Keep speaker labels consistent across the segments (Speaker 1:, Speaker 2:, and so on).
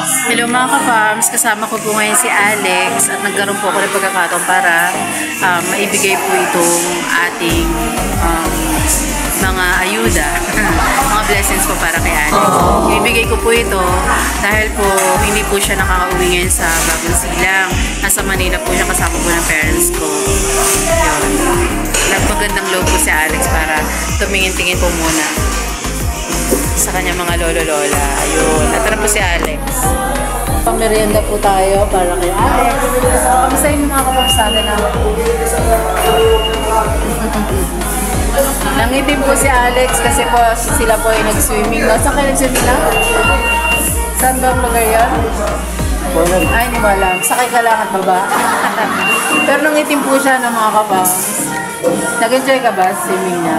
Speaker 1: Hello mga ka-farms, kasama ko po ngayon si Alex at nagkaroon po ako ng pagkakataon para maibigay po itong ating mga ayuda, mga blessings po para kay Alex. Ibigay ko po ito dahil po hindi po siya nakaka-uwi ngayon sa Bagong Silang. Nasa Manila po siya kasama po ng parents ko. Yun. Nagmagandang loob po si Alex para tumingin-tingin po muna sa kanya mga lolo-lola. Ayun. At tara po si Alex. Pamerienda po tayo para kay Alex. Kamusta yung mga kapapasada namin? Nangitim po si Alex kasi po sila po ay nag-swimming. Saan kayo nag-swimming na? Saan ba ang lugar yun? Ay, hindi mo alam. Sakay ka lang at baba. Pero nangitim po siya ng mga kapas. Nag-enjoy ka ba swimming na?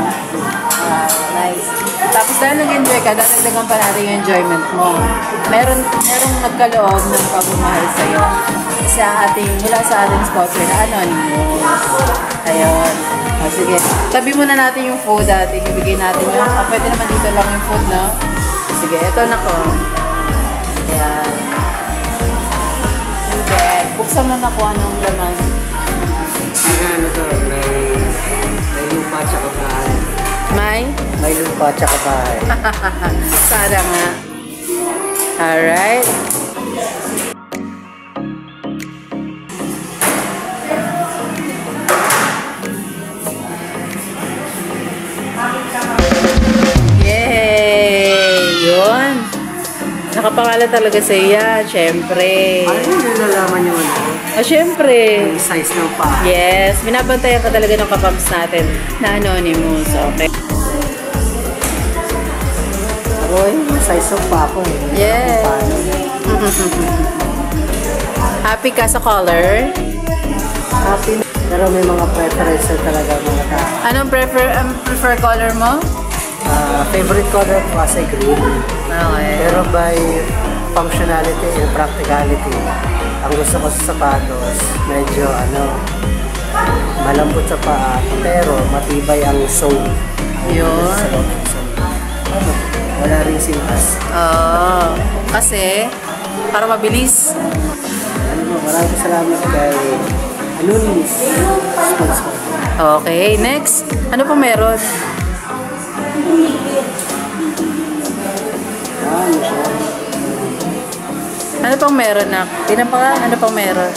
Speaker 1: Nice. Tapos dahil nag-enjoy ka, dadagdagan pa natin yung enjoyment mo. Merong nagkaloob ng pagmamahal sa'yo. Mula sa ating sponsor na Anonymous. Ayun. Sige. Tabi muna natin yung food ating ibigay natin yung. Pwede naman dito lang yung food, no? Sige, ito na ko. Ayan. Sige. Buksan mo na kung anong laman.
Speaker 2: Ano to? May lupa tsaka bahay.
Speaker 1: May
Speaker 2: lupa tsaka bahay.
Speaker 1: Sana nga. Alright. Yay! Yun. Nakapangalan talaga sa iya, syempre.
Speaker 2: Ano yung nalalaman yung ano?
Speaker 1: Syempre.
Speaker 2: Yung size ng paa.
Speaker 1: Yes, binabantayan ka talaga ng kapams natin na Anonymous. Okay.
Speaker 2: Oy, size ng paa ko.
Speaker 1: Yes. Happy ka sa color?
Speaker 2: Happy. Pero may mga preference talaga mga tao.
Speaker 1: Anong prefer color mo?
Speaker 2: Favorite color ko kasi green.
Speaker 1: Okay.
Speaker 2: Pero by functionality and practicality, ang gusto ko sa sapatos, medyo malambot sa paa, pero matibay ang sole.
Speaker 1: Yun.
Speaker 2: Wala rin sintas.
Speaker 1: Kasi, para mabilis.
Speaker 2: Maraming salamat kay Anonymous sponsor.
Speaker 1: Okay, next. Ano pa meron? Ano pang meron na? Tingnan pa nga, ano pang meron?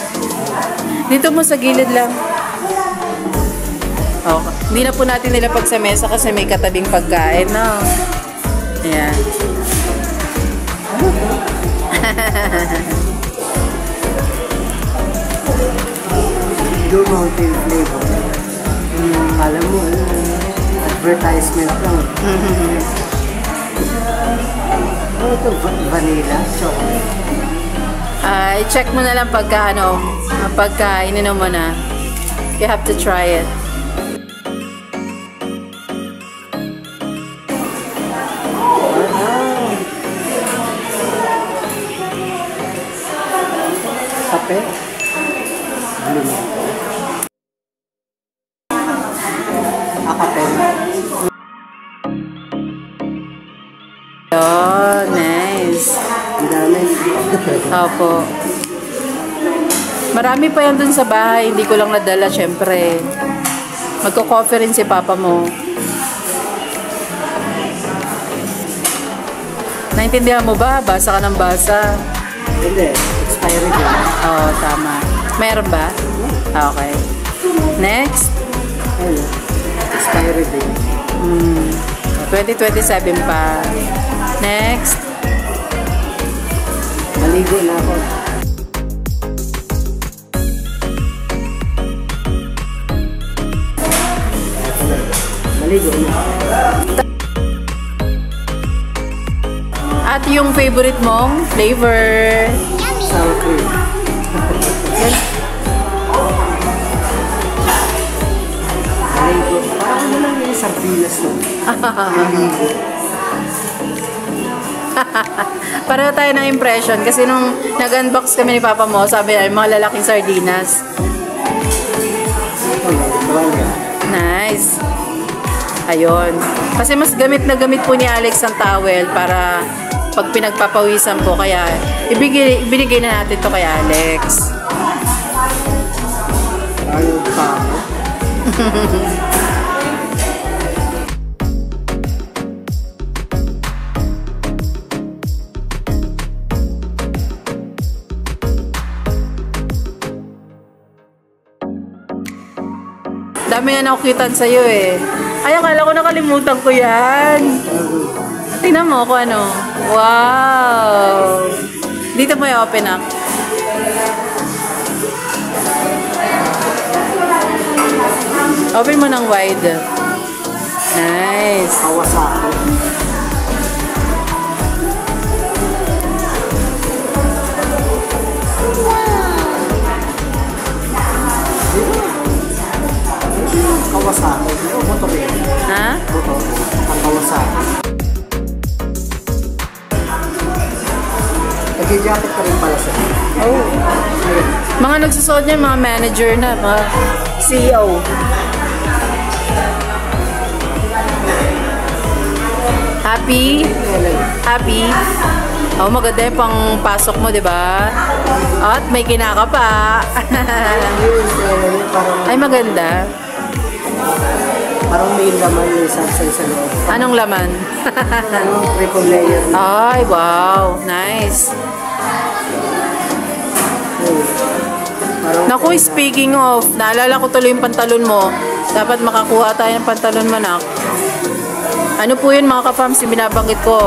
Speaker 1: Dito mo sa gilid lang. Okay. Hindi na po natin nilapag sa mesa kasi may katabing pagkain, no? Ayan.
Speaker 2: Blue Mountain flavor. Alam mo, advertisement lang. Ano ito? Vanilla? Chocolate?
Speaker 1: I-check mo na lang pagka ininom mo na. You have to try it.
Speaker 2: Kape? Blue Mountain. Kape.
Speaker 1: Oh, nice.
Speaker 2: Ang dami.
Speaker 1: Opo. Marami pa yan dun sa bahay. Hindi ko lang nadala, syempre. Magko-coffee rin si papa mo. Naintindihan mo ba? Basa ka ng basa.
Speaker 2: Hindi. Expiry din.
Speaker 1: Oo, tama. Meron ba? Okay. Next.
Speaker 2: Ano? Expiry din.
Speaker 1: 2027 pa. Next.
Speaker 2: Maligo na ako. Maligo na.
Speaker 1: At yung favorite mong flavor?
Speaker 2: Sour cream. Maligo. Parang ano lang yung sardinas no? Maligo.
Speaker 1: Pareho tayo ng impression kasi nung nag-unbox kami ni Papa mo, sabi niya, mga lalaking sardinas. Nice. Ayun. Kasi mas gamit na gamit po ni Alex ang towel para pag pinagpapawisan po. Kaya ibinigay na natin to kay Alex.
Speaker 2: Ayaw pa ako.
Speaker 1: Dami na nakukitan sa'yo eh. Ay, akala ko nakalimutan ko yan. Tingnan mo kung ano. Wow! Dito mo i-open up. Open mo ng wide. Nice.
Speaker 2: Kawasaki. Kawasaki. Motor yun.
Speaker 1: Ha?
Speaker 2: Motor. Ang Kawasaki. Nag-jacket ka rin pala sa
Speaker 1: Oh. Mga nagsusuot niya, mga manager na, mga CEO. Happy? Happy? Oh, maganda yung pang pasok mo, di ba? At may kinaka pa. Ay, maganda.
Speaker 2: Parang may laman yung sansay sa loob.
Speaker 1: Anong laman?
Speaker 2: Anong triple layer?
Speaker 1: Ay, wow. Nice. Naku, speaking of, naalala ko tuloy yung pantalon mo. Dapat makakuha tayo ng pantalon mo, nak. Ano po yun, mga ka-farms, yung binabanggit ko,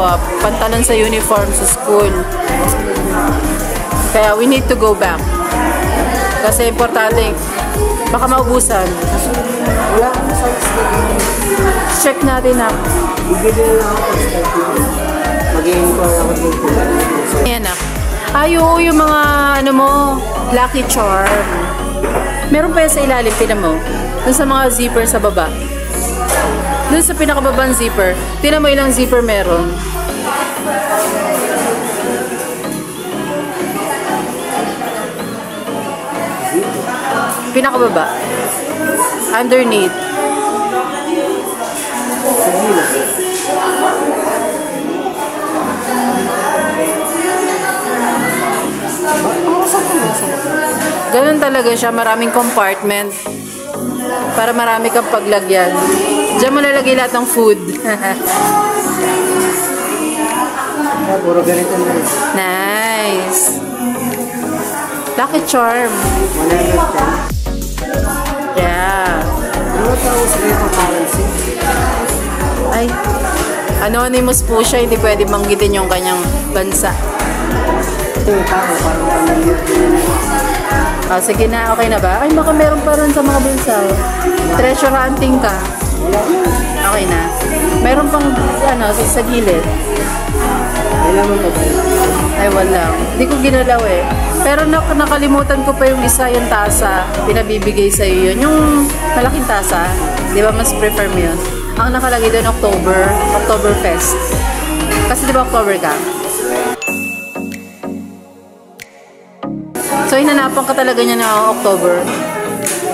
Speaker 1: pantalon sa uniform sa school. Kaya we need to go back. Kasi importante, baka maubusan.
Speaker 2: Wala akong size na ganyan.
Speaker 1: Check natin, nak.
Speaker 2: Bibili na lang ako sa mag-i-inquire ako dito.
Speaker 1: Ayan, nak. Ay, oo, yung mga, ano mo, Lucky Charm. Meron pa yan sa ilalim, tinan mo. Doon sa mga zipper sa baba. Doon sa pinakababang zipper. Tinan mo ilang zipper meron. Pinakababa. Underneath. Ganun talaga siya, maraming compartment para marami kang paglagyan. Diyan mo lalagay lahat ng food.
Speaker 2: Puro ganito na yun.
Speaker 1: Nice. Lucky Charm.
Speaker 2: 110.
Speaker 1: Yeah.
Speaker 2: Ano tawag sa cryptocurrency?
Speaker 1: Ay, anonymous po siya, hindi pwede banggitin yung kanyang bansa.
Speaker 2: Ito yung tao, parang pamilya.
Speaker 1: Ah, sige na, okay na ba? Ay, baka meron pa rin sa mga bansa. Treasure hunting ka. Okay na. Meron pang, ano, sa gilid.
Speaker 2: Kailan mo ito?
Speaker 1: Ay, wala. Hindi ko ginalaw eh. Pero nakalimutan ko pa yung isa, yung tasa. Pinabibigay sa iyo yun. Yung malaking tasa. Di ba, mas prefer mo yun? Ang nakalagay doon, Oktoberfest. Kasi di ba October ka? So, hinanapan ka talaga niya na October.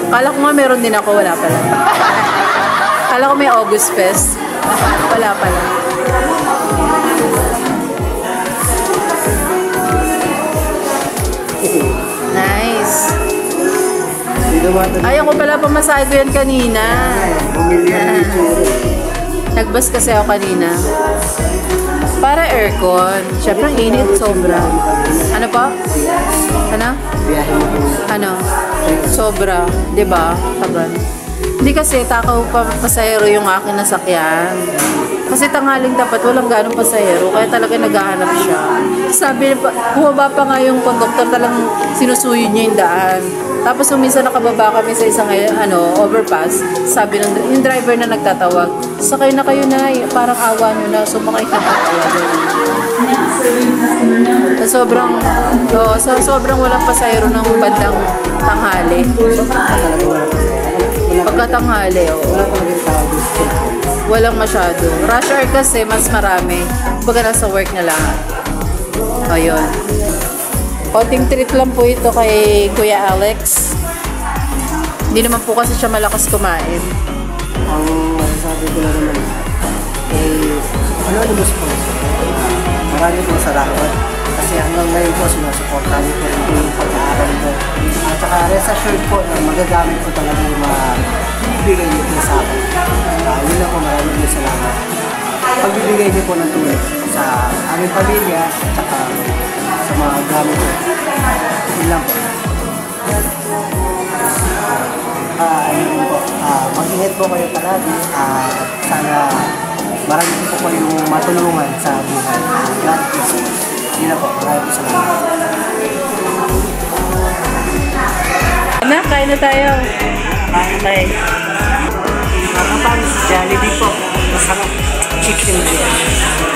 Speaker 1: Kala ko nga meron din ako, wala pala. Kala ko may August Fest. Wala pala. Nice. Ay, ako pala pamasahe ko yan kanina. Nagbas kasi ako kanina. Para aircon. Siyempre, ang init. Sobra. Ano pa? Ano?
Speaker 2: Biyahe mo po.
Speaker 1: Ano? Sobra. Diba? Taban. Hindi kasi takaw pa pasahero yung akin nasakyan. Kasi tanghaling dapat walang ganong pasahero. Kaya talaga naghahanap siya. Sabi, bumaba pa nga yung conductor, talagang sinusuyo niya yung daan. Tapos nung minsan nakababa kami sa isang overpass, sabi yung driver na nagtatawag, sakay na kayo na, parang awa nyo na, sumakay ka na kayo. Sobrang walang pasahero ng bandang tanghali. Pagkatanghali, walang masyado. Rush hour kasi mas marami. Baga nasa work na lahat. Ayun. Konting treat lang po ito kay Kuya Alex. Hindi naman po kasi siya malakas kumain.
Speaker 2: Ang sabi ko na naman, ano mo sponsor? Maraming po salamat. Kasi hanggang ngayon po, sinusuportahan niyo po rin po yung pag-aaral ko. At saka rest assured po na magagamit ko talaga yung mga bibigay niyo po sa akin. Yun lang po, maraming salamat. Pagbibigay niyo po ng tulong sa aming pamilya at saka sa mga gamit ko. Yun lang po. Mag-ingat po kayo palagi. Sana marami po kayong matulungan sa buhay. God bless you. Yun lang po. Maraming salamat.
Speaker 1: Na, kain na tayo. Okay.
Speaker 2: Mga kapams, Jollibee po. Masarap. Chicken breast.